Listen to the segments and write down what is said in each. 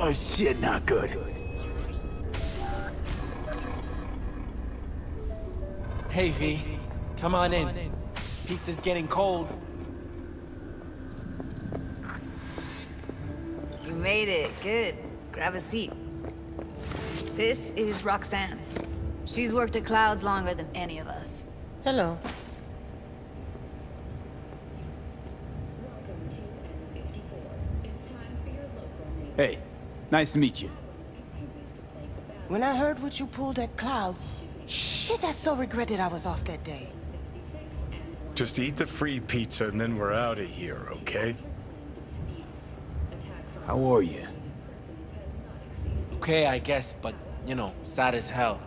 Oh shit, not good. Hey, V. Come on in. Pizza's getting cold. You made it. Good. Grab a seat. This is Roxanne. She's worked at Clouds longer than any of us. Hello. Hey, nice to meet you. When I heard what you pulled at Clouds, shit, I so regretted I was off that day. Just eat the free pizza and then we're out of here, okay? How are you? Okay, I guess, but, you know, sad as hell.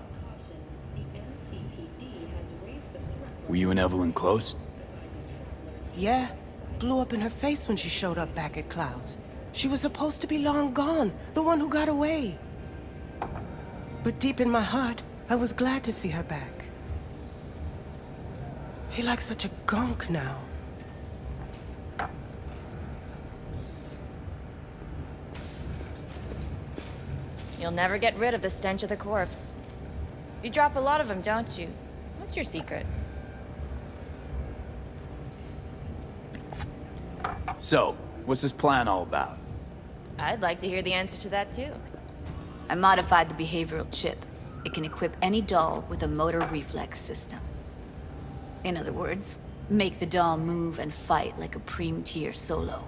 Were you and Evelyn close? Yeah, blew up in her face when she showed up back at Clouds. She was supposed to be long gone, the one who got away. But deep in my heart, I was glad to see her back. Feel like such a gunk now. You'll never get rid of the stench of the corpse. You drop a lot of them, don't you? What's your secret? So, what's this plan all about? I'd like to hear the answer to that, too. I modified the behavioral chip. It can equip any doll with a motor reflex system. In other words, make the doll move and fight like a Preem-tier solo.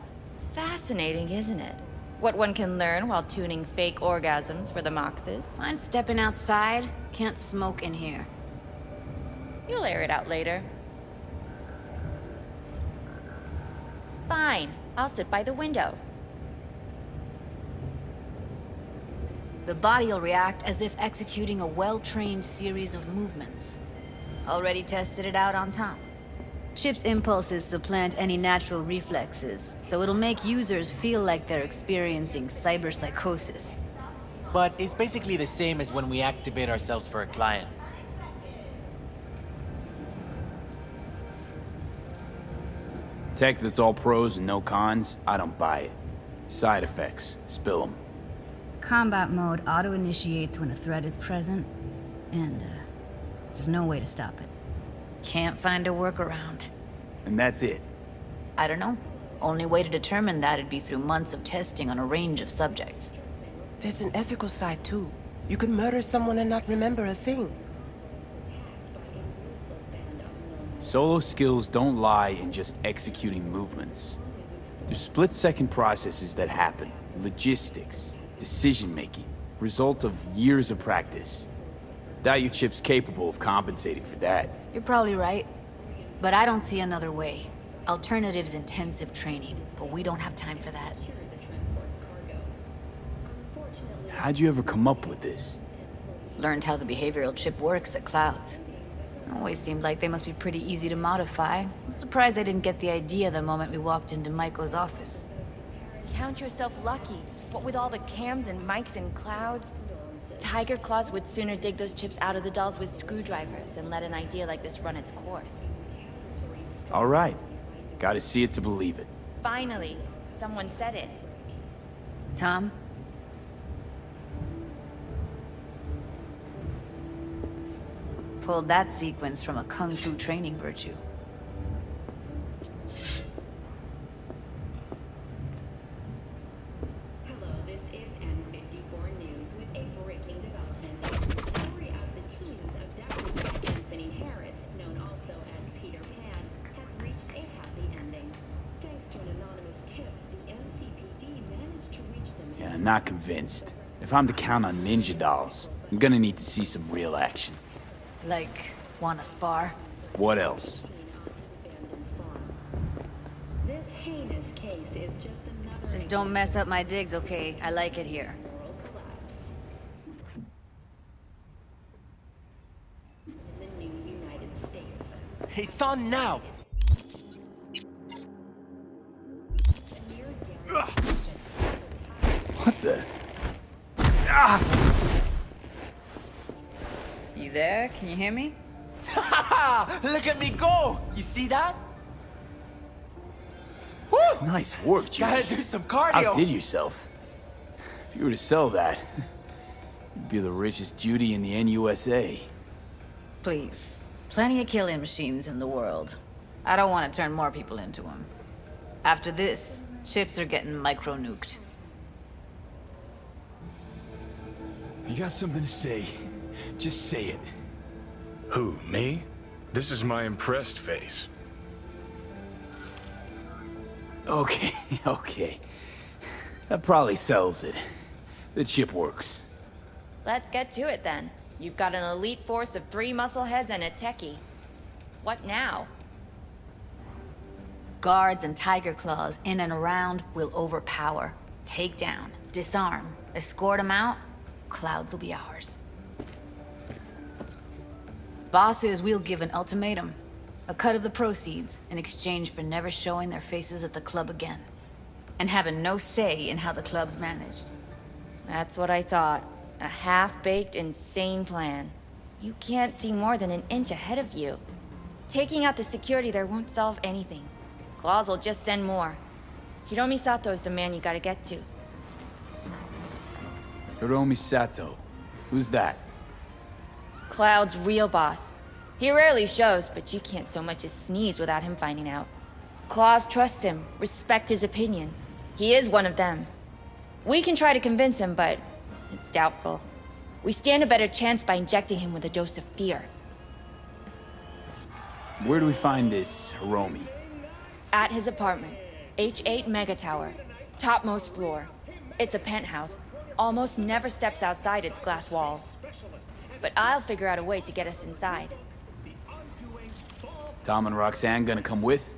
Fascinating, isn't it? What one can learn while tuning fake orgasms for the Moxes. Mind stepping outside? Can't smoke in here. You'll air it out later. Fine, I'll sit by the window. The body'll react as if executing a well-trained series of movements. Already tested it out on Tom. Chip's impulses supplant any natural reflexes, so it'll make users feel like they're experiencing cyberpsychosis. But it's basically the same as when we activate ourselves for a client. Tech that's all pros and no cons, I don't buy it. Side effects, spill them. Combat mode auto-initiates when a threat is present, and there's no way to stop it. Can't find a workaround. And that's it. I don't know. Only way to determine that'd be through months of testing on a range of subjects. There's an ethical side too. You could murder someone and not remember a thing. Solo skills don't lie in just executing movements. There's split-second processes that happen. Logistics, decision-making, result of years of practice. Doubt your chip's capable of compensating for that. You're probably right. But I don't see another way. Alternative's intensive training, but we don't have time for that. How'd you ever come up with this? Learned how the behavioral chip works at Clouds. Always seemed like they must be pretty easy to modify. I'm surprised I didn't get the idea the moment we walked into Maiko's office. Count yourself lucky. What with all the cams and mics and Clouds? Tiger Claws would sooner dig those chips out of the dolls with screwdrivers than let an idea like this run its course. All right. Gotta see it to believe it. Finally, someone said it. Tom? Pulled that sequence from a kung fu training virtue. Hello, this is N54 News with a breaking development. The story of the teens abducted by Anthony Harris, known also as Peter Pan, has reached a happy ending. Thanks to an anonymous tip, the NCPD managed to reach them. Yeah, not convinced. If I'm to count on ninja dolls, I'm gonna need to see some real action. Like, wanna spar? What else? This heinous case is just another Just don't mess up my digs, okay? I like it here. moral collapse. In the new United States. It's on now! What the? You there? Can you hear me? Look at me go! You see that? Nice work, Jimmy. Gotta do some cardio! Outdid yourself. If you were to sell that, you'd be the richest Judy in the NUSA. Please. Plenty of killing machines in the world. I don't want to turn more people into them. After this, chips are getting micro-nuked. You got something to say, just say it. Who, me? This is my impressed face. Okay, okay. That probably sells it. The chip works. Let's get to it then. You've got an elite force of 3 muscleheads and a techie. What now? Guards and tiger claws in and around will overpower, take down, disarm, escort them out. Clouds will be ours. Bosses, we'll give an ultimatum. A cut of the proceeds in exchange for never showing their faces at the club again. And having no say in how the club's managed. That's what I thought. A half-baked, insane plan. You can't see more than an inch ahead of you. Taking out the security there won't solve anything. Claws will just send more. Hiromi Sato's the man you gotta get to. Hiromi Sato. Who's that? Cloud's real boss. He rarely shows, but you can't so much as sneeze without him finding out. Claws trust him, respect his opinion. He is one of them. We can try to convince him, but it's doubtful. We stand a better chance by injecting him with a dose of fear. Where do we find this Hiromi? At his apartment, H8 Mega Tower, topmost floor. It's a penthouse, almost never steps outside its glass walls. But I'll figure out a way to get us inside. Tom and Roxanne gonna come with?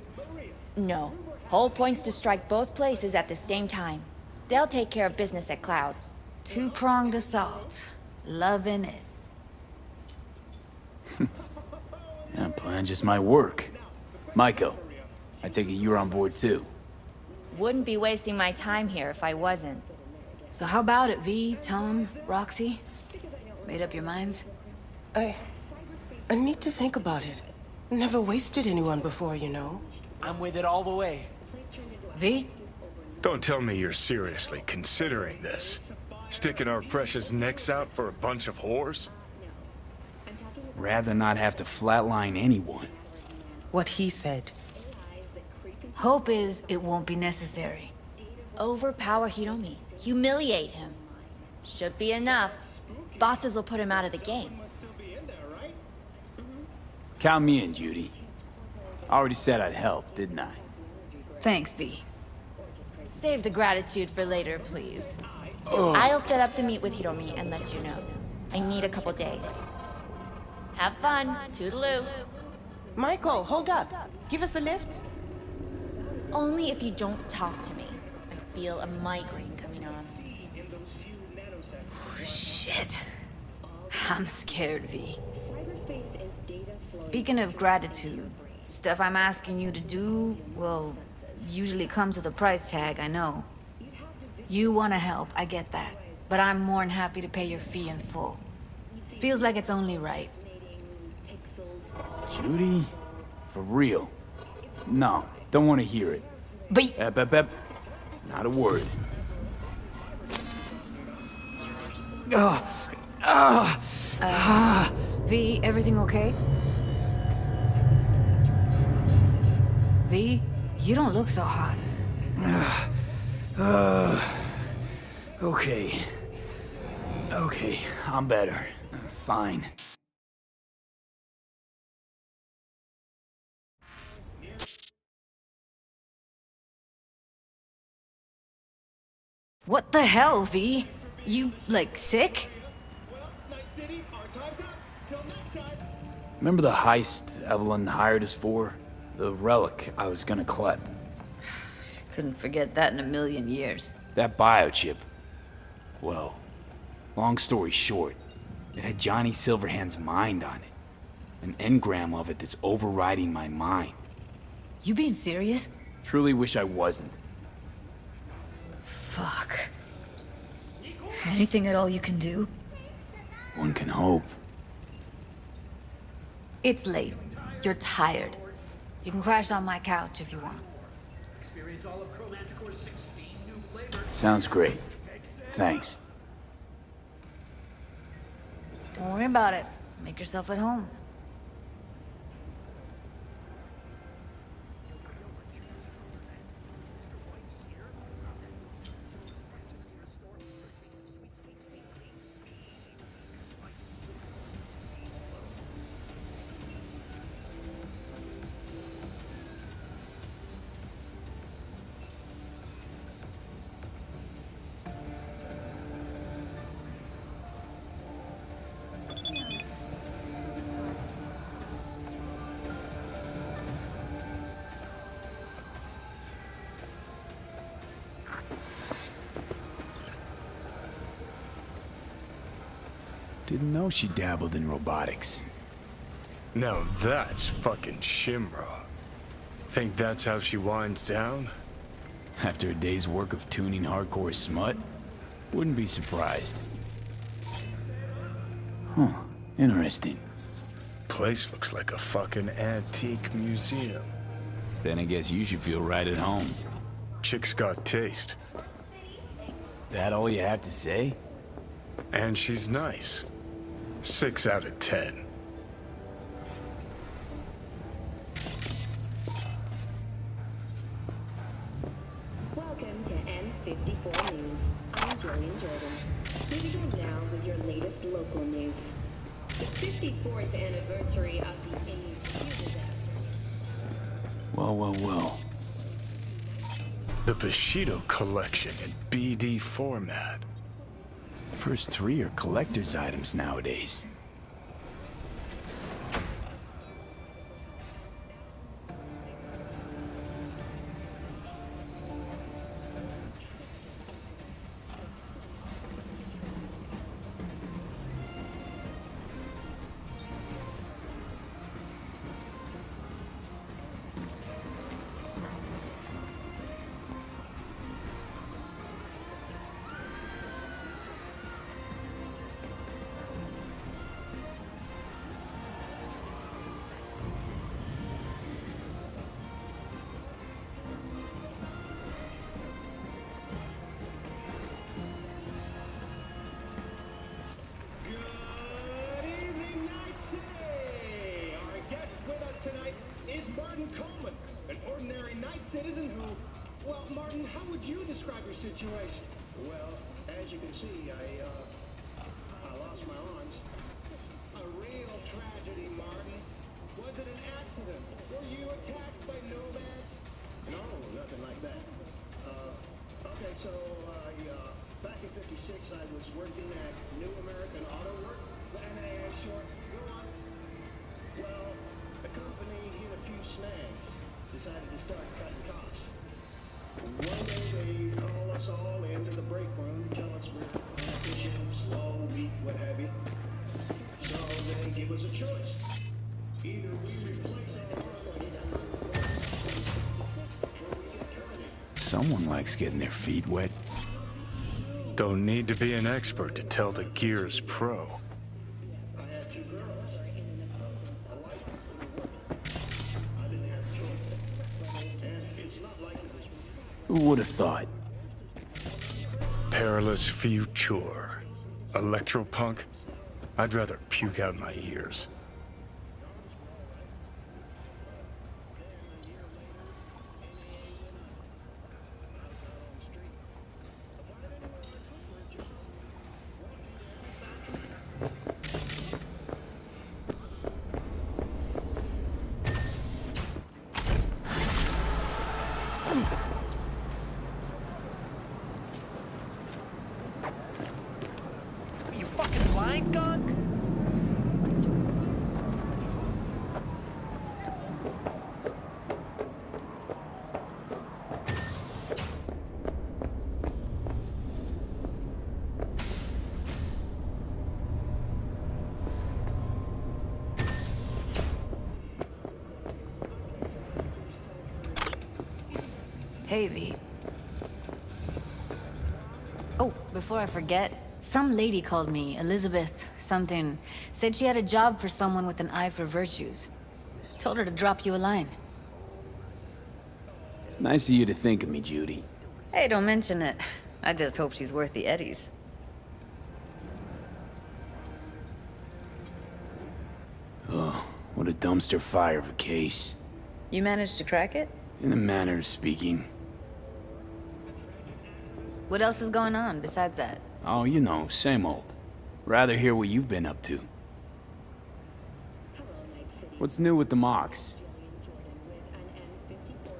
No. Whole point's to strike both places at the same time. They'll take care of business at Clouds. Two-pronged assault. Loving it. Yeah, plan just might work. Maiko, I take it you're on board too. Wouldn't be wasting my time here if I wasn't. So how about it, V, Tom, Roxy? Made up your minds? I need to think about it. Never wasted anyone before, you know. I'm with it all the way. V? Don't tell me you're seriously considering this. Sticking our precious necks out for a bunch of whores? Rather not have to flatline anyone. What he said. Hope is it won't be necessary. Overpower Hiromi. Humiliate him. Should be enough. Bosses will put him out of the game. Count me in, Judy. I already said I'd help, didn't I? Thanks, V. Save the gratitude for later, please. I'll set up the meet with Hiromi and let you know. I need a couple days. Have fun. Toodaloo. Michael, hold up. Give us a lift. Only if you don't talk to me. I feel a migraine coming on. Shit. I'm scared, V. Speaking of gratitude, stuff I'm asking you to do, well, usually comes with a price tag, I know. You want to help, I get that. But I'm more than happy to pay your fee in full. Feels like it's only right. Judy? For real? No, don't want to hear it. But Ep. Not a word. V, everything okay? V, you don't look so hot. Okay. Okay, I'm better. Fine. What the hell, V? You, like, sick? Remember the heist Evelyn hired us for? The relic I was gonna collect. Couldn't forget that in a million years. That biochip. Well, long story short, it had Johnny Silverhand's mind on it. An engram of it that's overriding my mind. You being serious? Truly wish I wasn't. Fuck. Anything at all you can do? One can hope. It's late. You're tired. You can crash on my couch if you want. Sounds great. Thanks. Don't worry about it. Make yourself at home. Didn't know she dabbled in robotics. Now that's fucking Shimra. Think that's how she winds down? After a day's work of tuning hardcore smut? Wouldn't be surprised. Huh. Interesting. Place looks like a fucking antique museum. Then I guess you should feel right at home. Chick's got taste. That all you have to say? And she's nice. 6 out of 10. Welcome to N54 News. I'm Jillian Jordan. We begin now with your latest local news. The 54th anniversary of the AHQ disaster. Well. The Bushido collection in BD format. First 3 are collector's items nowadays. Good evening, Night City! Our guest with us tonight is Martin Coleman, an ordinary night citizen who... Well, Martin, how would you describe your situation? Well, as you can see, I lost my arms. A real tragedy, Martin. Was it an accident? Were you attacked by nomads? No, nothing like that. Okay, so back in '56, I was working at New American Auto Work. And short, go on. Well, the company hit a few snags. Decided to start cutting costs. One day they call us all into the break room, tell us we're inefficient, slow, weak, what have you. So they give us a choice. Either we replace our employees or we get terminated. Someone likes getting their feet wet. Don't need to be an expert to tell the Gear's pro. I had 2 girls. A license to work. I didn't have a choice. And it's not like it was... Who would have thought? Perilous future. Electropunk? I'd rather puke out my ears. Are you fucking blind, Gunk? Hey, V. Oh, before I forget, some lady called me, Elizabeth something. Said she had a job for someone with an eye for virtues. Told her to drop you a line. It's nice of you to think of me, Judy. Hey, don't mention it. I just hope she's worth the eddies. Oh, what a dumpster fire of a case. You managed to crack it? In a manner of speaking. What else is going on besides that? Oh, you know, same old. Rather hear what you've been up to. What's new with the mocks?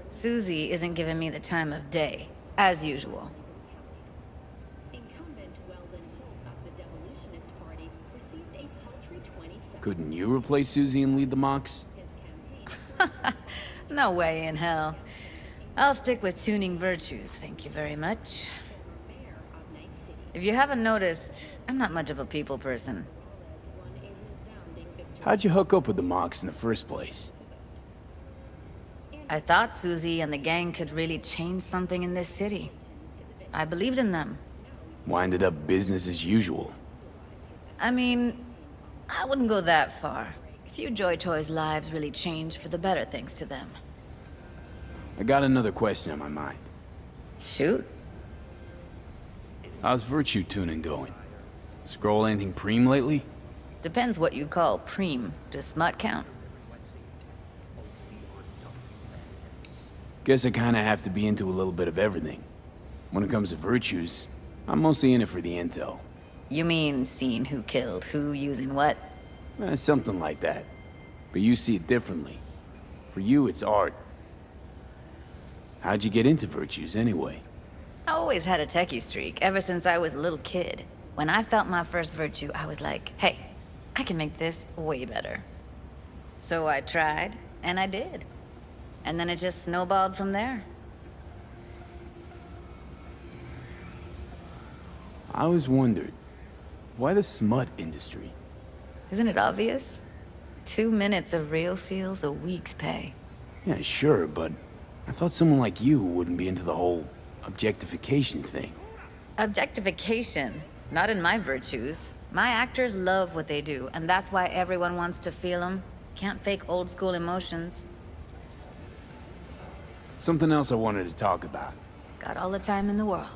Susie isn't giving me the time of day, as usual. Incumbent Weldon Holt of the Devolutionist Party received a paltry 27 Couldn't you replace Susie and lead the mocks? campaign. No way in hell. I'll stick with tuning virtues, thank you very much. Mayor of Night City If you haven't noticed, I'm not much of a people person. won a resounding victory. How'd you hook up with the mocks in the first place? I thought Susie and the gang could really change something in this city. I believed in them. Winded up business as usual. I mean, I wouldn't go that far. Few Joy Toys' lives really changed for the better thanks to them. I got another question on my mind. Shoot. How's virtue tuning going? Scroll anything preem lately? Depends what you call preem. Does smut count? Guess I kinda have to be into a little bit of everything. When it comes to virtues, I'm mostly in it for the intel. You mean seeing who killed who using what? Something like that. But you see it differently. For you, it's art. How'd you get into virtues, anyway? I always had a techie streak, ever since I was a little kid. When I felt my first virtue, I was like, hey, I can make this way better. So I tried, and I did. And then it just snowballed from there. I always wondered, why the smut industry? Isn't it obvious? 2 minutes of real feels a week's pay. Yeah, sure, but I thought someone like you wouldn't be into the whole objectification thing. Objectification, not in my virtues. My actors love what they do, and that's why everyone wants to feel them. Can't fake old school emotions. Something else I wanted to talk about. Got all the time in the world.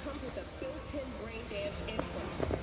Comes with a built-in brain dance implant.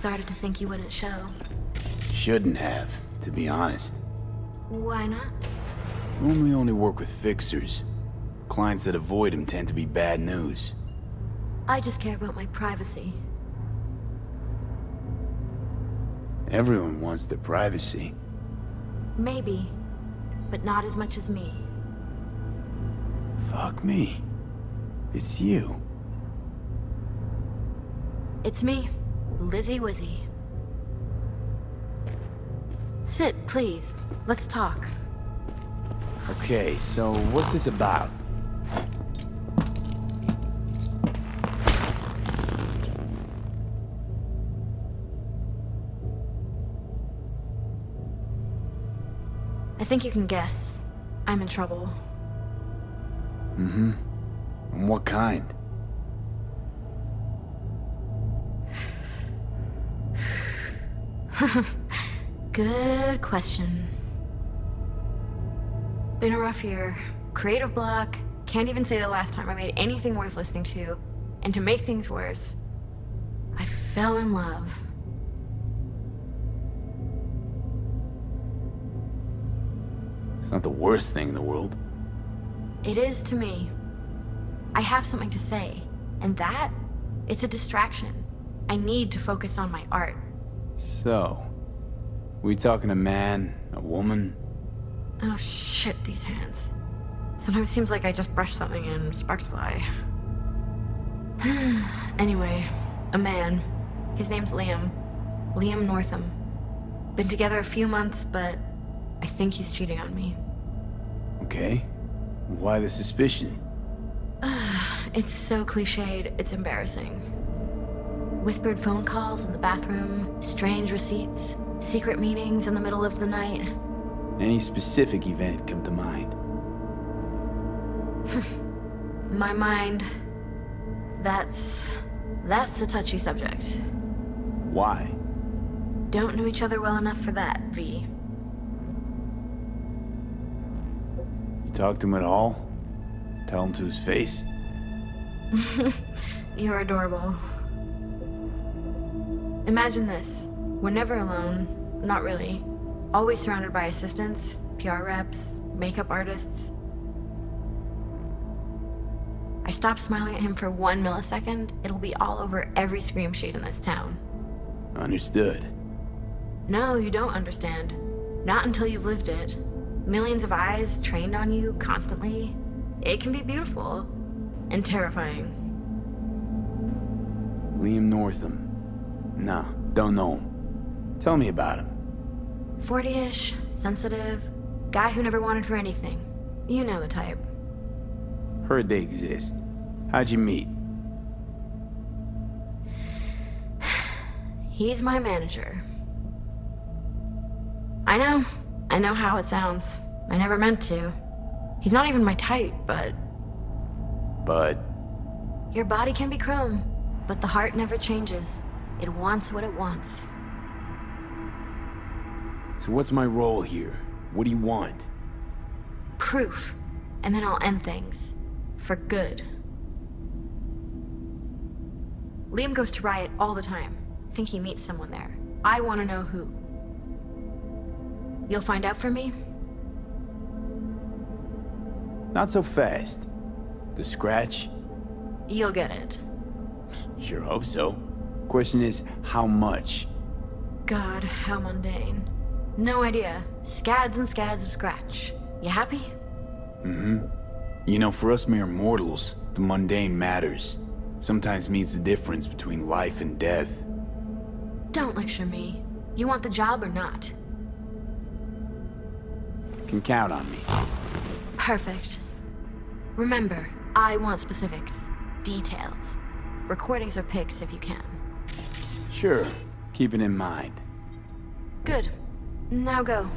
started to think you wouldn't show. Shouldn't have, to be honest. Why not? Normally only work with fixers. Clients that avoid him tend to be bad news. I just care about my privacy. Everyone wants their privacy. Maybe, but not as much as me. Fuck me. It's you. It's me, Lizzie Wizzy. Sit, please. Let's talk. Okay, so what's this about? I think you can guess. I'm in trouble. Mm-hmm. And what kind? Good question. Been a rough year. Creative block. Can't even say the last time I made anything worth listening to. And to make things worse, I fell in love. It's not the worst thing in the world. It is to me. I have something to say, and that, it's a distraction. I need to focus on my art. So, we talking a man, a woman? Oh shit, these hands. Sometimes it seems like I just brushed something and sparks fly. Anyway, a man. His name's Liam. Liam Northam. Been together a few months, but I think he's cheating on me. Okay. Why the suspicion? It's so cliched, it's embarrassing. Whispered phone calls in the bathroom, strange receipts, secret meetings in the middle of the night. Any specific event come to mind? My mind, that's a touchy subject. Why? Don't know each other well enough for that, V. You talk to him at all? Tell him to his face? You're adorable. Imagine this. We're never alone. Not really. Always surrounded by assistants, PR reps, makeup artists. I stop smiling at him for 1 millisecond, it'll be all over every scream sheet in this town. Understood. No, you don't understand. Not until you've lived it. Millions of eyes trained on you constantly. It can be beautiful and terrifying. Liam Northam. Nah, don't know him. Tell me about him. 40-ish, sensitive, guy who never wanted for anything. You know the type. Heard they exist. How'd you meet? He's my manager. I know how it sounds. I never meant to. He's not even my type, but... Bud. Your body can be chrome, but the heart never changes. It wants what it wants. So what's my role here? What do you want? Proof. And then I'll end things. For good. Liam goes to Riot all the time. Think he meets someone there. I want to know who. You'll find out for me? Not so fast. The scratch? You'll get it. Sure hope so. Question is, how much? God, how mundane. No idea. Scads and scads of scratch. You happy? Mm-hmm. You know, for us mere mortals, the mundane matters. Sometimes means the difference between life and death. Don't lecture me. You want the job or not? Can count on me. Perfect. Remember, I want specifics. Details. Recordings or pics if you can. Sure. Keep it in mind. Good. Now go.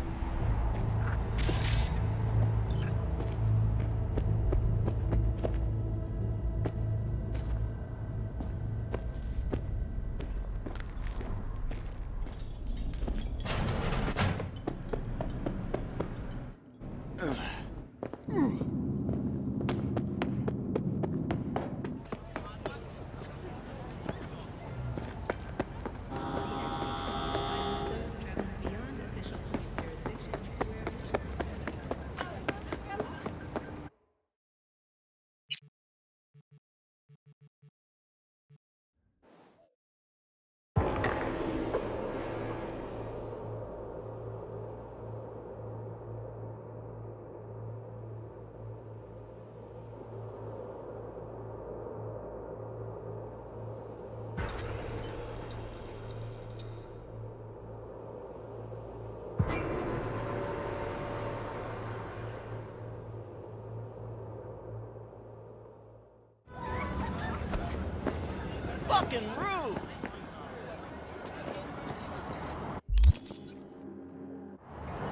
fucking rude.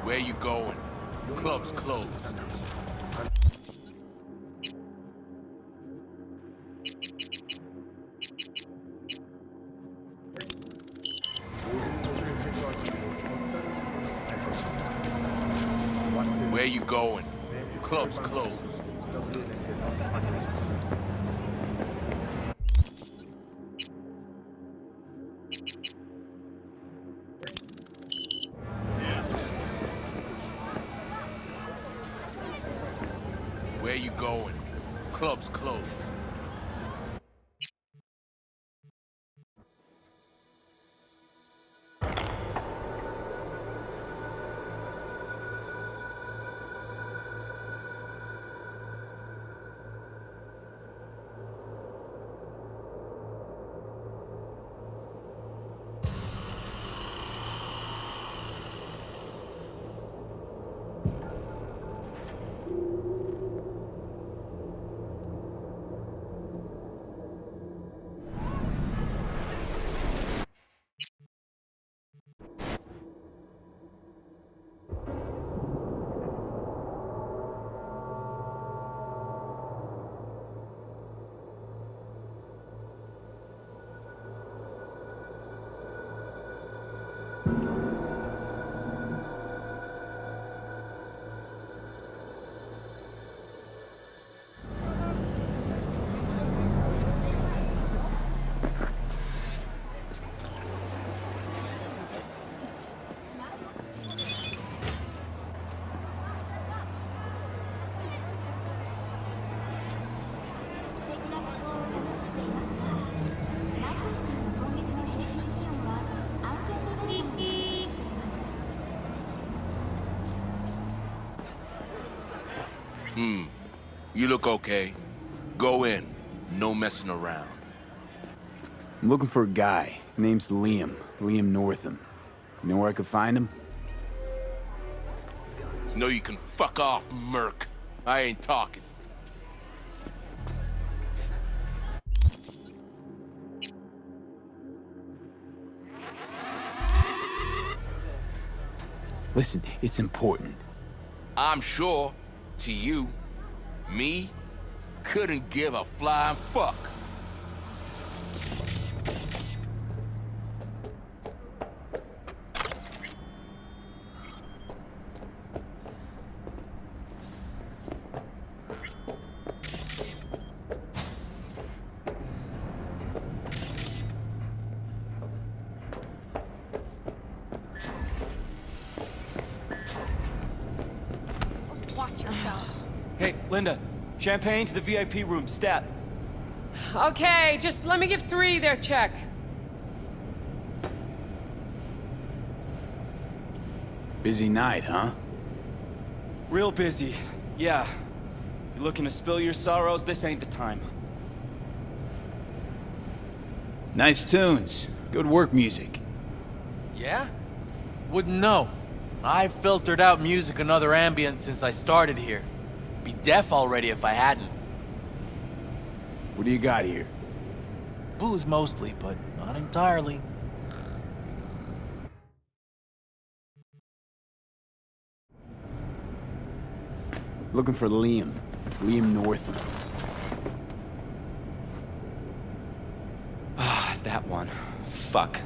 Where you going? Club's closed. Where you going? Club's closed. Where you going? Club's closed. You look okay. Go in. No messing around. I'm looking for a guy. Name's Liam. Liam Northam. You know where I could find him? You know you can fuck off, Merc. I ain't talking. Listen, it's important. I'm sure, to you, me, couldn't give a flying fuck. Watch yourself. Hey, Linda. Champagne to the VIP room, stat. Okay, just let me give 3 their check. Busy night, huh? Real busy. Yeah. You looking to spill your sorrows? This ain't the time. Nice tunes. Good work music. Yeah? Wouldn't know. I've filtered out music and other ambience since I started here. Be deaf already if I hadn't. What do you got here? Booze mostly, but not entirely. Looking for Liam. Liam Northam. Ah, that one. Fuck.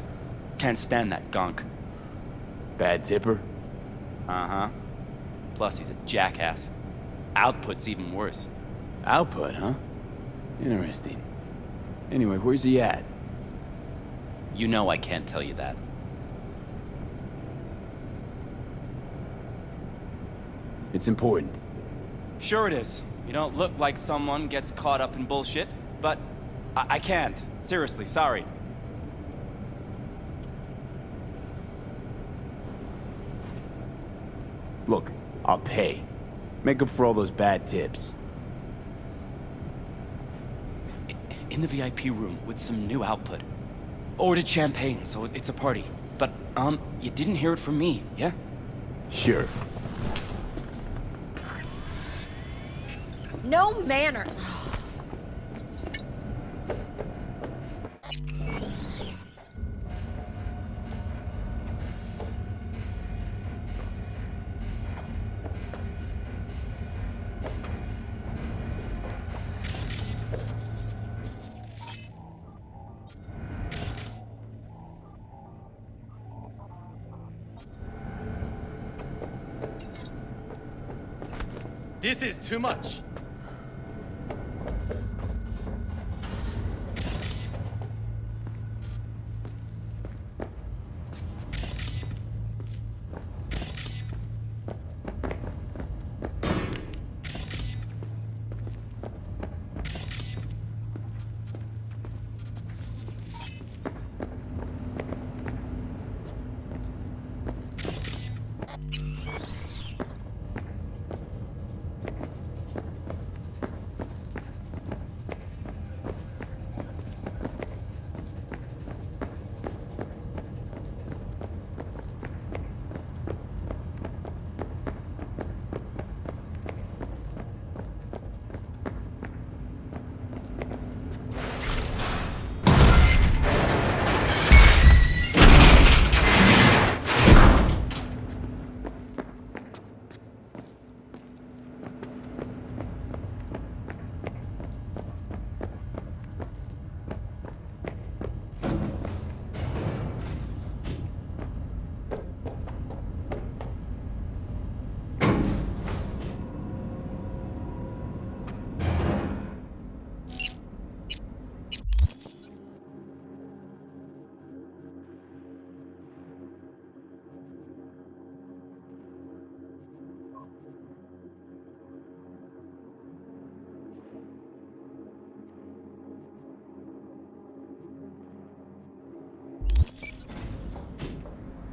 Can't stand that gunk. Bad tipper? Uh-huh. Plus, he's a jackass. Output's even worse. Output, huh? Interesting. Anyway, where's he at? You know I can't tell you that. It's important. Sure it is. You don't look like someone gets caught up in bullshit, but I can't. Seriously, sorry. Look, I'll pay. Make up for all those bad tips. In the VIP room with some new output. Ordered champagne, so it's a party. But, you didn't hear it from me, yeah? Sure. No manners. This is too much.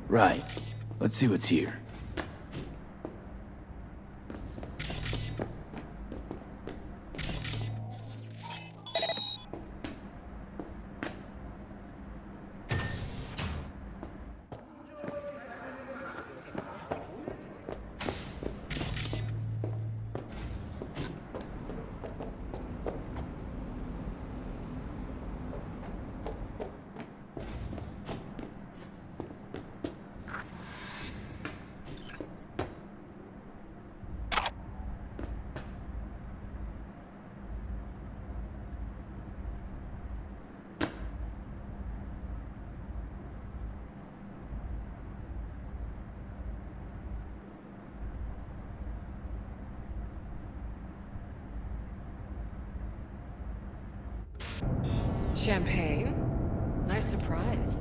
Right. Let's see what's here. Champagne? Nice surprise.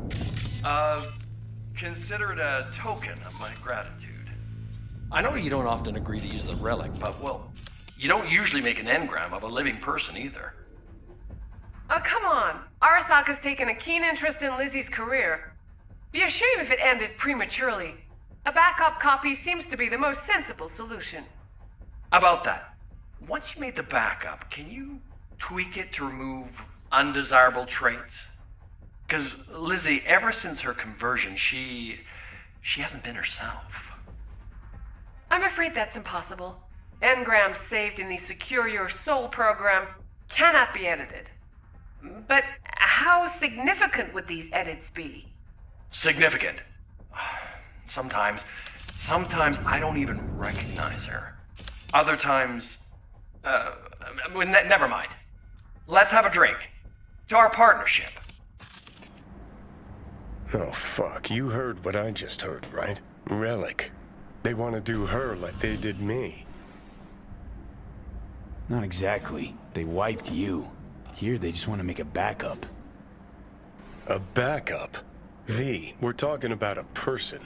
Consider it a token of my gratitude. I know you don't often agree to use the relic, but, well, you don't usually make an engram of a living person either. Oh, come on. Arasaka's taken a keen interest in Lizzie's career. Be a shame if it ended prematurely. A backup copy seems to be the most sensible solution. About that, once you made the backup, can you tweak it to remove undesirable traits? Because Lizzie, ever since her conversion, she hasn't been herself. I'm afraid that's impossible. Engrams saved in the Secure Your Soul program cannot be edited. But how significant would these edits be? Significant. Sometimes I don't even recognize her. Other times, never mind. Let's have a drink. To our partnership. Oh, fuck. You heard what I just heard, right? Relic. They want to do her like they did me. Not exactly. They wiped you. Here, they just want to make a backup. A backup? V, we're talking about a person,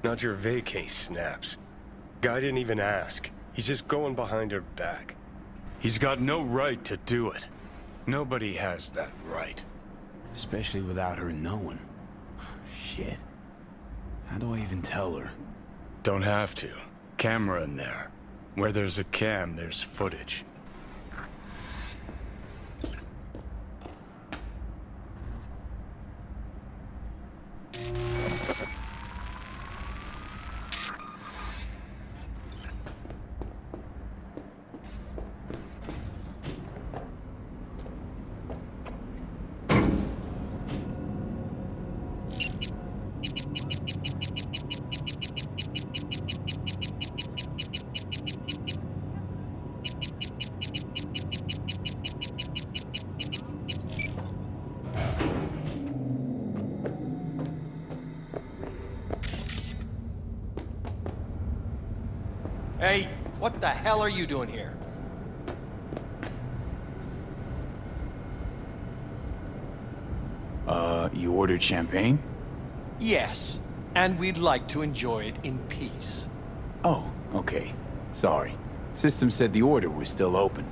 not your vacay snaps. Guy didn't even ask. He's just going behind her back. He's got no right to do it. Nobody has that right. Especially without her knowing. Shit. How do I even tell her? Don't have to. Camera in there. Where there's a cam, there's footage. Hey, what the hell are you doing here? You ordered champagne? Yes, and we'd like to enjoy it in peace. Oh, okay. Sorry. System said the order was still open.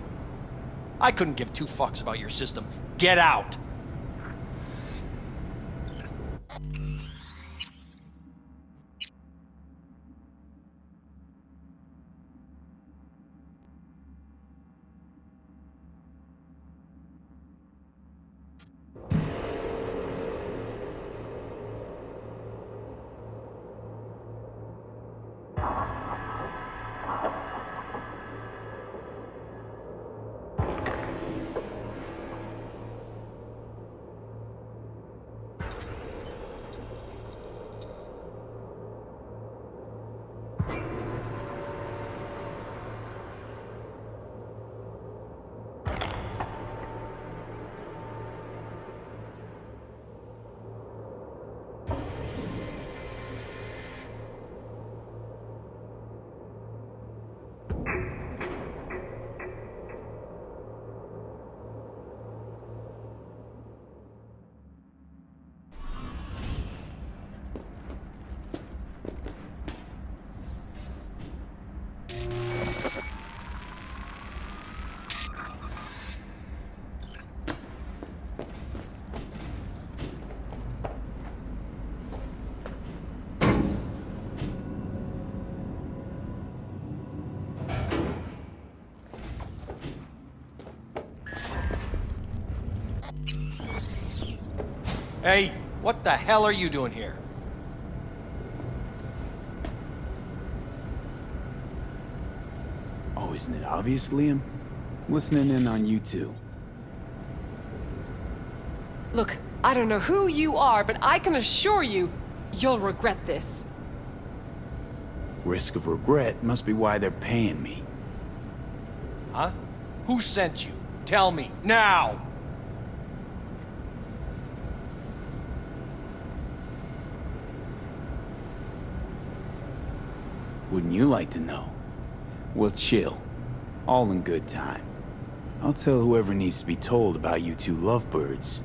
I couldn't give two fucks about your system. Get out! Hey, what the hell are you doing here? Oh, isn't it obvious, Liam? Listening in on you two. Look, I don't know who you are, but I can assure you, you'll regret this. Risk of regret must be why they're paying me. Huh? Who sent you? Tell me, now! Wouldn't you like to know? Well, chill. All in good time. I'll tell whoever needs to be told about you two lovebirds.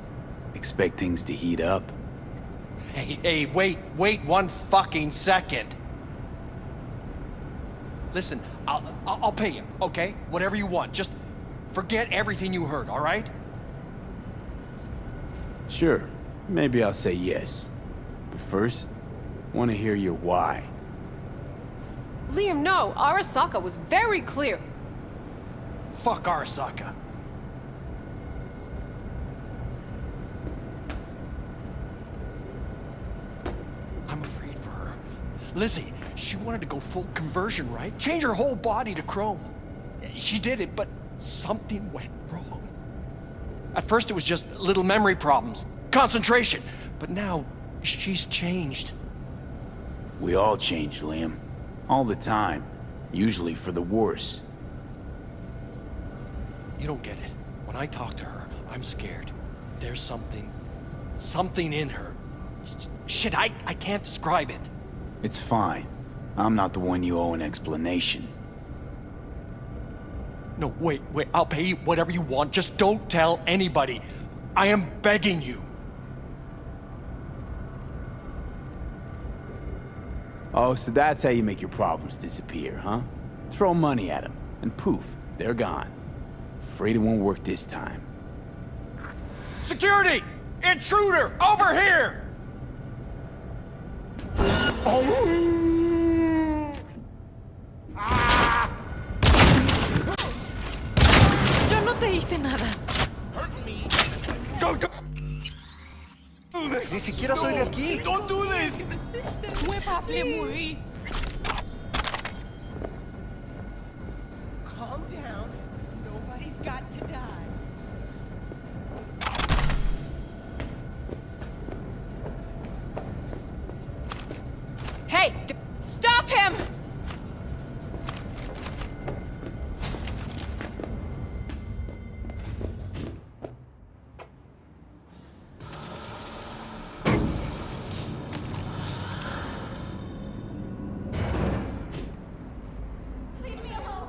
Expect things to heat up. Hey, wait one fucking second. Listen, I'll pay you, okay? Whatever you want. Just forget everything you heard, all right? Sure, maybe I'll say yes. But first, want to hear your why. Liam, no, Arasaka was very clear. Fuck Arasaka. I'm afraid for her. Lizzie, she wanted to go full conversion, right? Change her whole body to chrome. She did it, but something went wrong. At first it was just little memory problems, concentration, but now she's changed. We all change, Liam. All the time. Usually for the worse. You don't get it. When I talk to her, I'm scared. There's something in her. Shit, I can't describe it. It's fine. I'm not the one you owe an explanation. No, wait, I'll pay you whatever you want. Just don't tell anybody. I am begging you. Oh, so that's how you make your problems disappear, huh? Throw money at them, and poof, they're gone. Afraid it won't work this time. Security! Intruder! Over here! Yo no te hice nada. Don't do this! Ni siquiera soy de aquí. Don't do this! Calm down. Nobody's got to die. Hey, stop him! Leave me alone!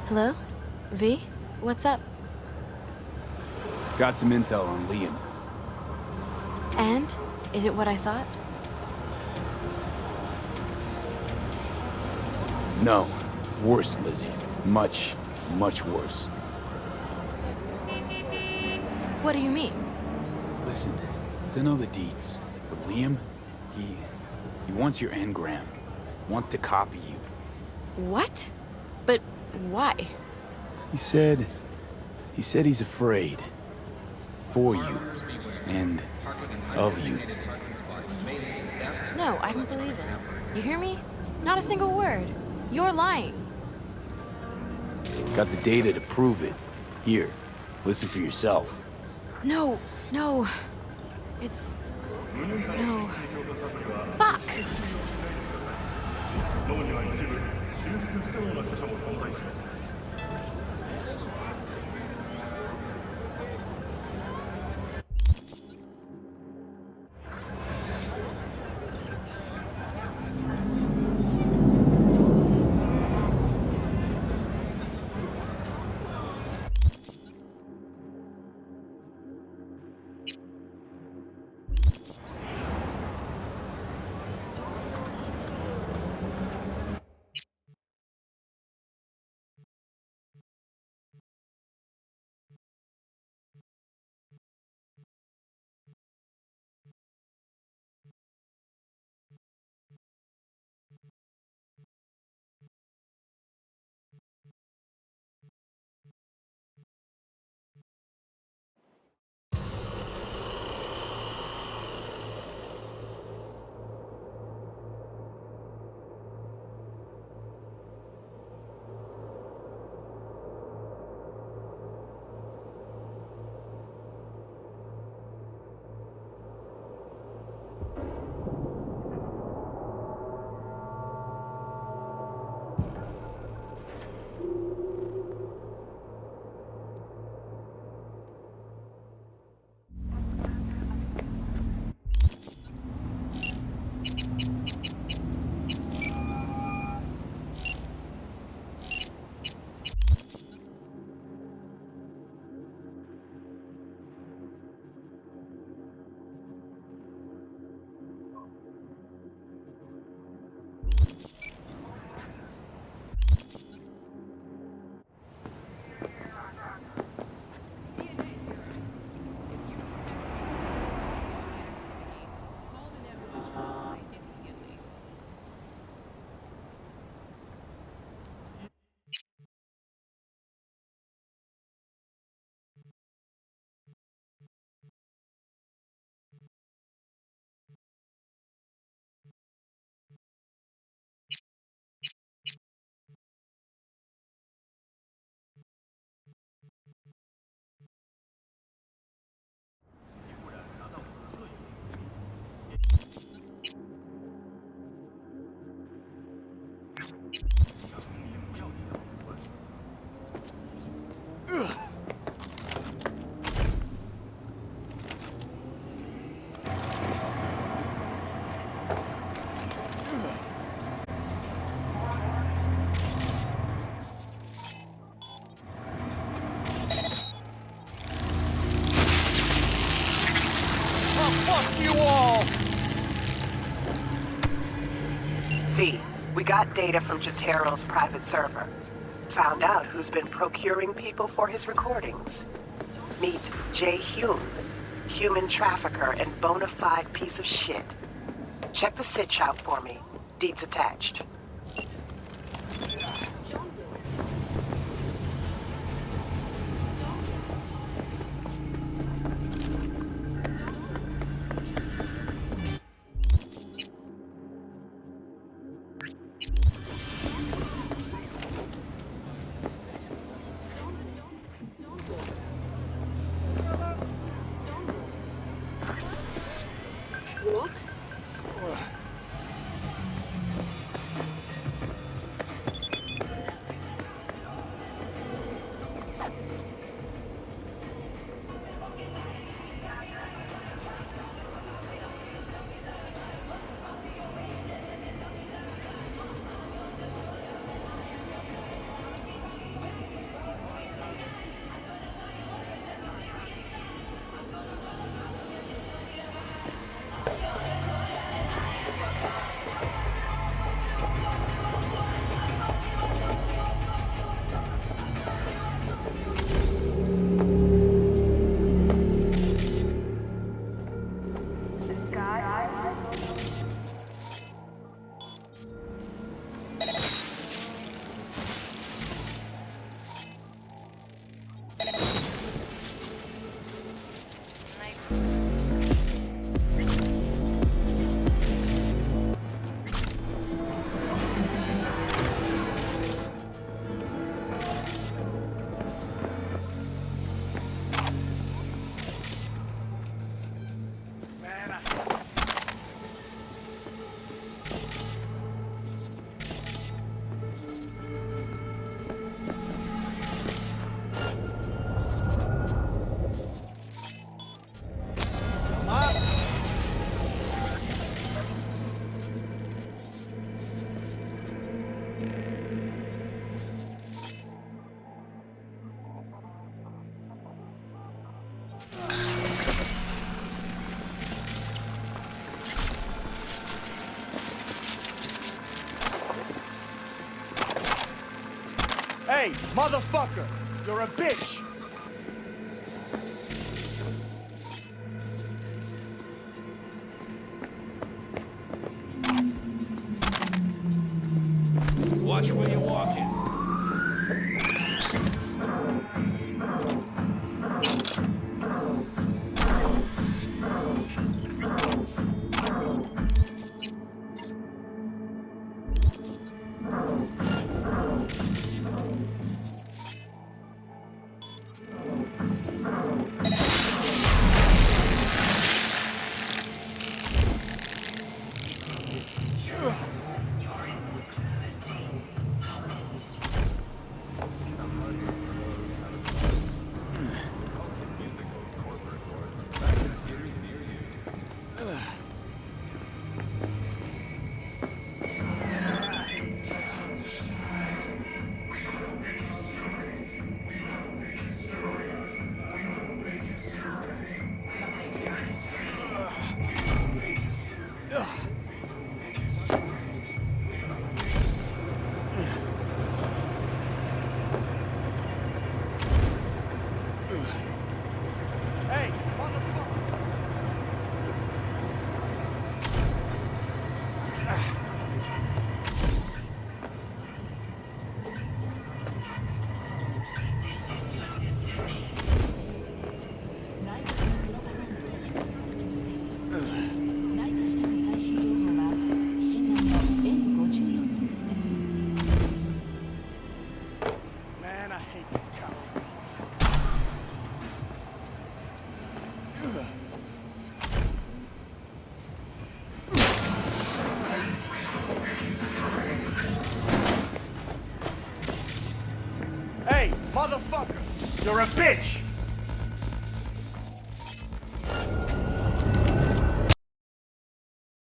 Hello? V? What's up? Got some intel on Liam. And? Is it what I thought? No. Worse, Lizzie. Much, much worse. What do you mean? Listen, don't know the deets, but Liam, he wants your engram. Wants to copy you. What? But why? He said he's afraid. For you. And of you. No, I don't believe it. You hear me? Not a single word. You're lying. Got the data to prove it. Here, listen for yourself. No, no. It's... No. Fuck! Fuck you all! V, we got data from Jotaro's private server. Found out who's been procuring people for his recordings. Meet Jae Hyun, human trafficker and bona fide piece of shit. Check the sitch out for me. Deeds attached. Hey, motherfucker! You're a bitch! Watch where you're walking. Hey, motherfucker! You're a bitch!